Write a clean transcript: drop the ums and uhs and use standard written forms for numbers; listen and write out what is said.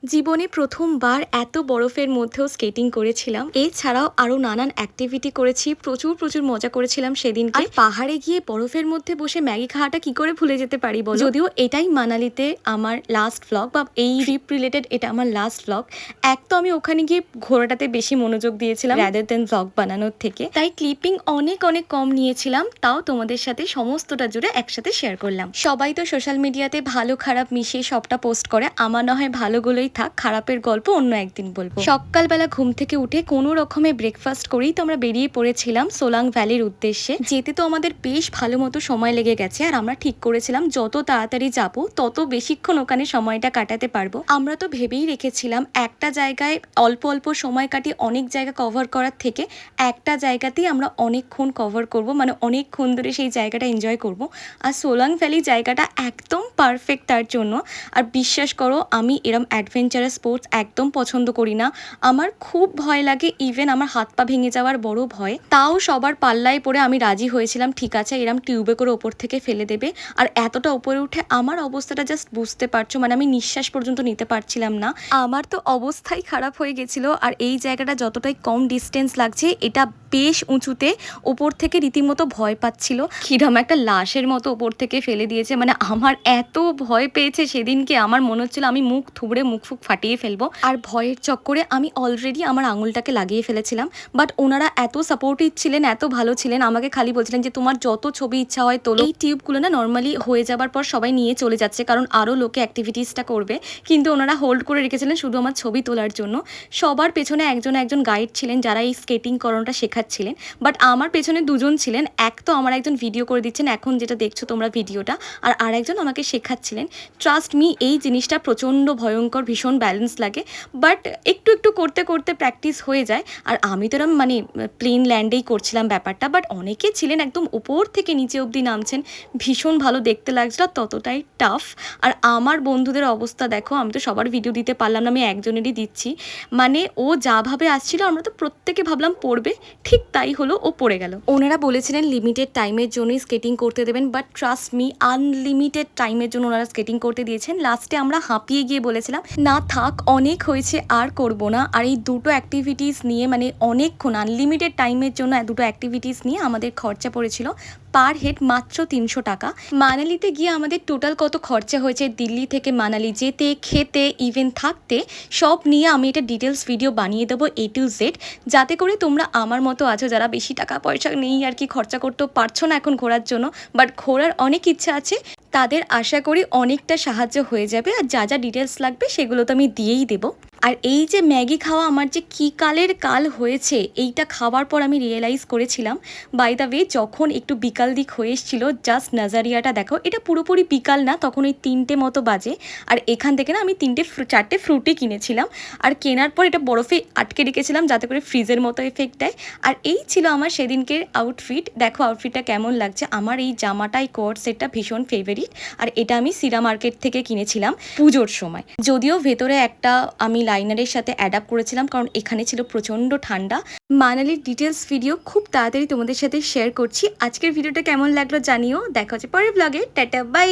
জীবনে প্রথমবার এত বরফের মধ্যেও স্কেটিং করেছিলাম। এছাড়াও আরো নানান অ্যাক্টিভিটি করেছি, প্রচুর প্রচুর মজা করেছিলাম সেদিনকে। আর পাহাড়ে গিয়ে বরফের মধ্যে বসে ম্যাগি খাওয়াটা কি করে ভুলে যেতে পারি বলো। যদিও এটাই মানালিতে আমার লাস্ট ভ্লগ, বা এই ট্রিপ রিলেটেড এটা আমার লাস্ট ভ্লগ। এক তো আমি ওখানে গিয়ে ঘোরাটাতে বেশি মনোযোগ দিয়েছিলাম রাদার দেন ভ্লগ বানানোর থেকে, তাই ক্লিপিং অনেক অনেক কম নিয়েছিলাম। তাও তোমাদের সাথে সমস্তটা জুড়ে একসাথে শেয়ার করলাম। সবাই তো সোশ্যাল মিডিয়াতে ভালো খারাপ মিশিয়ে সবটা পোস্ট করে, আমার না হয় ভালোগুলোই থাক, খারাপের গল্প অন্য একদিন বলবো। সকালবেলা ঘুম থেকে উঠে কোনো রকমে ব্রেকফাস্ট করেই তো আমরা বেরিয়ে পড়েছিলাম সোলাং ভ্যালির উদ্দেশ্যে। যেতে তো আমাদের বেশ ভালো মতো সময় লেগে গেছে, আর আমরা ঠিক করেছিলাম যত তাড়াতাড়ি যাব তত বেশিক্ষণ ওখানে সময়টা কাটাতে পারবো। আমরা তো ভেবেই রেখেছিলাম একটা জায়গায় অল্প অল্প সময় কাটিয়ে অনেক জায়গা কভার করার থেকে একটা জায়গাতেই আমরা অনেকক্ষণ কভার করব, মানে অনেকক্ষণ ধরে সেই জায়গাটা এনজয় করব। আর সোলাং ভ্যালি জায়গাটা একদম পারফেক্ট তার জন্য। আর বিশ্বাস করো, আমি এরম অ্যাডভেঞ্চারাস স্পোর্টস একদম পছন্দ করি না, আমার খুব ভয় লাগে, ইভেন আমার হাত পা ভেঙে যাওয়ার বড় ভয়। তাও সবার পাল্লায় পড়ে আমি রাজি হয়েছিলাম, ঠিক আছে এরম টিউবে করে ওপর থেকে ফেলে দেবে। আর এতটা উপরে উঠে আমার অবস্থাটা জাস্ট বুঝতে পারছো, মানে আমি নিঃশ্বাস পর্যন্ত নিতে পারছিলাম না, আমার তো অবস্থাই খারাপ হয়ে গেছিলো। আর এই জায়গাটা যতটাই কম ডিস্টেন্স লাগছে, এটা বেশ উঁচুতে, ওপর থেকে রীতিমতো ভয় পাচ্ছিল, কিরম একটা লাশের মতো ওপর থেকে ফেলে দিয়েছে। মানে আমার এত ভয় পেয়েছে সেদিনকে, আমার মনে হচ্ছিল আমি মুখ থুবড়ে মুখ ফুক ফাটিয়ে ফেলবো। আর ভয়ের চক্করে আমি অলরেডি আমার আঙুলটাকে লাগিয়ে ফেলেছিলাম। বাট ওনারা এত সাপোর্টিভ ছিলেন, এত ভালো ছিলেন, আমাকে খালি বলছিলেন যে তোমার যত ছবি ইচ্ছা হয় তোলো। এই টিউবগুলো না নর্মালি হয়ে যাবার পর সবাই নিয়ে চলে যাচ্ছে, কারণ আরও লোকে অ্যাক্টিভিটিসটা করবে, কিন্তু ওনারা হোল্ড করে রেখেছিলেন শুধু আমার ছবি তোলার জন্য। সবার পেছনে একজন একজন গাইড ছিলেন যারা এই স্কেটিং করানোটা শেখাচ্ছিলেন, বাট আমার পেছনে দুজন ছিলেন। এক তো আমার একজন ভিডিও করে দিচ্ছেন, এখন যেটা দেখছো তোমরা ভিডিওটা, আর আরেকজন আমাকে শেখাচ্ছিলেন। ট্রাস্ট মি, এই জিনিসটা প্রচণ্ড ভয়ঙ্কর, ভীষণ ব্যালেন্স লাগে, বাট একটু একটু করতে করতে প্র্যাকটিস হয়ে যায়। আর আমি তো এরম মানে প্লেন ল্যান্ডেই করছিলাম ব্যাপারটা, বাট অনেকে ছিলেন একদম উপর থেকে নিচে অবধি নামছেন, ভীষণ ভালো দেখতে লাগছিল, ততটাই টাফ। আর আমার বন্ধুদের অবস্থা দেখো, আমি তো সবার ভিডিও দিতে পারলাম না, আমি একজনেরই দিচ্ছি। মানে ও যা ভাবে আসছিল, আমরা তো প্রত্যেকে ভাবলাম পড়বে, ঠিক তাই হলো, ও পড়ে গেল। ওনারা বলেছিলেন লিমিটেড টাইমের জন্যই স্কেটিং করতে দেবেন, বাট ট্রাস্ট মি, আনলিমিটেড টাইমের জন্য ওনারা স্কেটিং করতে দিয়েছেন। লাস্টে আমরা হাঁপিয়ে গিয়ে বলেছিলাম না থাক, অনেক হয়েছে, আর করব না। আর এই দুটো অ্যাক্টিভিটিস নিয়ে, মানে অনেকক্ষণ আনলিমিটেড টাইমের জন্য দুটো অ্যাক্টিভিটিস নিয়ে আমাদের খরচা পড়েছিল পার হেড মাত্র 300 টাকা। মানালিতে গিয়ে আমাদের টোটাল কত খরচা হয়েছে দিল্লি থেকে মানালি যেতে, খেতে, ইভেন থাকতে, সব নিয়ে আমি এটা ডিটেলস ভিডিও বানিয়ে দেবো A to Z, যাতে করে তোমরা আমার মতো আছো যারা বেশি টাকা পয়সা নেই আর কি, খরচা করতেও পারছো না এখন ঘোরার জন্য, বাট ঘোরার অনেক ইচ্ছা আছে, তাদের আশা করি অনেকটা সাহায্য হয়ে যাবে। আর যা যা ডিটেলস লাগবে সেগুলো তো আমি দিয়েই দেবো। আর এই যে ম্যাগি খাওয়া আমার যে কী কালের কাল হয়েছে, এইটা খাওয়ার পর আমি রিয়েলাইজ করেছিলাম। বাই দ্য ওয়ে, যখন একটু বিকাল দিক হয়ে এসেছিলো, জাস্ট নাজারিয়াটা দেখো, এটা পুরোপুরি বিকাল না, তখন ওই 3টে মতো বাজে। আর এখান থেকে না আমি 4টে ফ্রুটি কিনেছিলাম, আর কেনার পর এটা বরফে আটকে রেখেছিলাম যাতে করে ফ্রিজের মতো এফেক্ট দেয়। আর এই ছিল আমার সেদিনকের আউটফিট। দেখো আউটফিটটা কেমন লাগছে, আমার এই জামাটাই কোট সেটটা ভীষণ ফেভারিট। আর এটা আমি সিরা মার্কেট থেকে কিনেছিলাম পুজোর সময়, যদিও ভেতরে একটা আমি লাইনারের সাথে অ্যাডাপ্ট করেছিলাম, কারণ এখানে ছিল প্রচণ্ড ঠান্ডা। মানালির ডিটেলস ভিডিও খুব তাড়াতাড়ি তোমাদের সাথে শেয়ার করছি। আজকের ভিডিওটা কেমন লাগলো জানিও, দেখা হচ্ছে পরের ব্লগে। Tata bye.